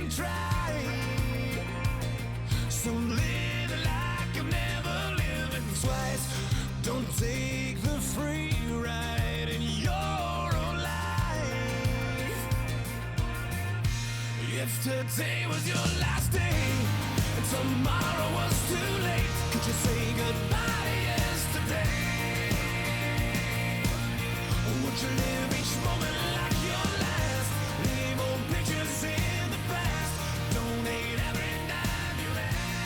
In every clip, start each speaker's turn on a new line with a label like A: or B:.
A: and try. So live it like you've never lived it twice. Don't take the free ride in your own life. If today was your last day and tomorrow was too late, could you say goodbye to yesterday? Or would you live each moment like your last? Leave old pictures in the past. Donate every dime you have.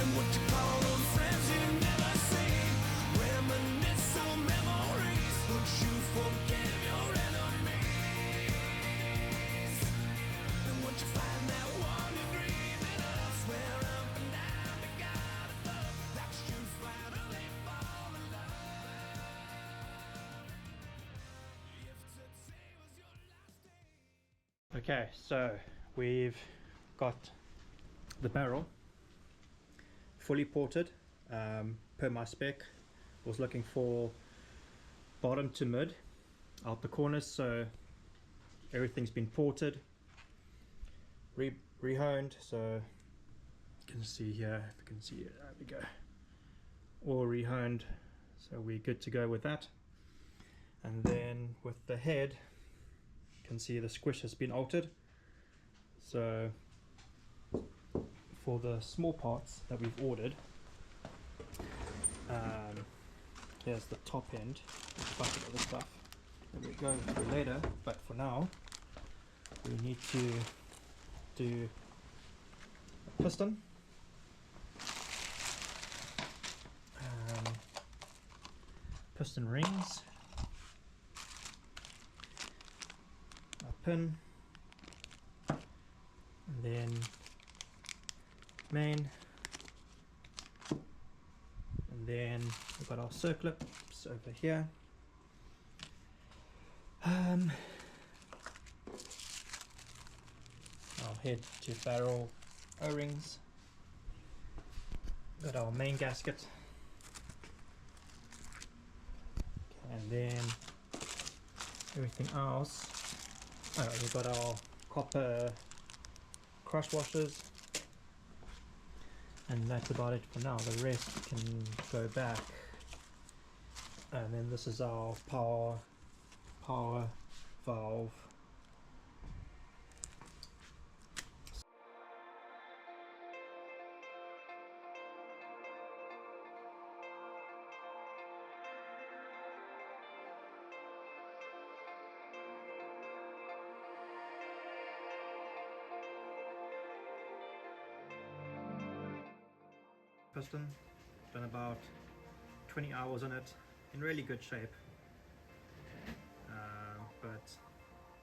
A: And what you call those friends you never see? Reminisce on memories. Would you forgive your enemies? And would you find that one you're dreaming of? Swear up and down to God above that you finally fall in love. If today was your last day.
B: Okay, so we've got the barrel fully ported per my spec. Was looking for bottom to mid out the corners, so everything's been ported, rehoned, so you can see here, if you can see it, there we go, all rehoned, so we're good to go with that. And then with the head, you can see the squish has been altered, so for the small parts that we've ordered, here's the top end, a bucket of the stuff that we'll go through later, but for now we need to do a piston, piston rings, a pin, and then main, and then we've got our circlips over here. Our head to barrel O-rings, got our main gasket, and then everything else. We've got our copper crush washers, and that's about it for now. The rest can go back. And then this is our power valve. Piston, done about 20 hours on it, in really good shape, but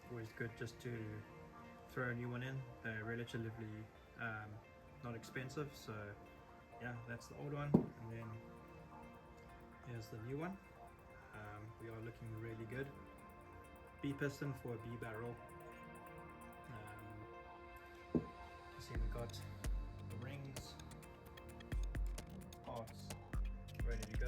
B: always good just to throw a new one in. They're relatively not expensive, so yeah, that's the old one, and then here's the new one. We are looking really good. B piston for a B barrel. You see we got the rings, parts ready to go.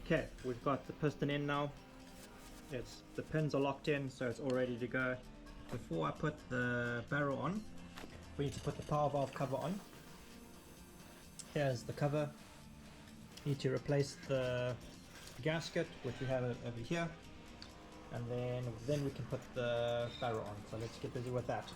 B: Okay, we've got the piston in now. The pins are locked in, so it's all ready to go. Before I put the barrel on, we need to put the power valve cover on. Here's the cover. Need to replace the gasket, which we have over here, and then we can put the barrel on. So let's get busy with that.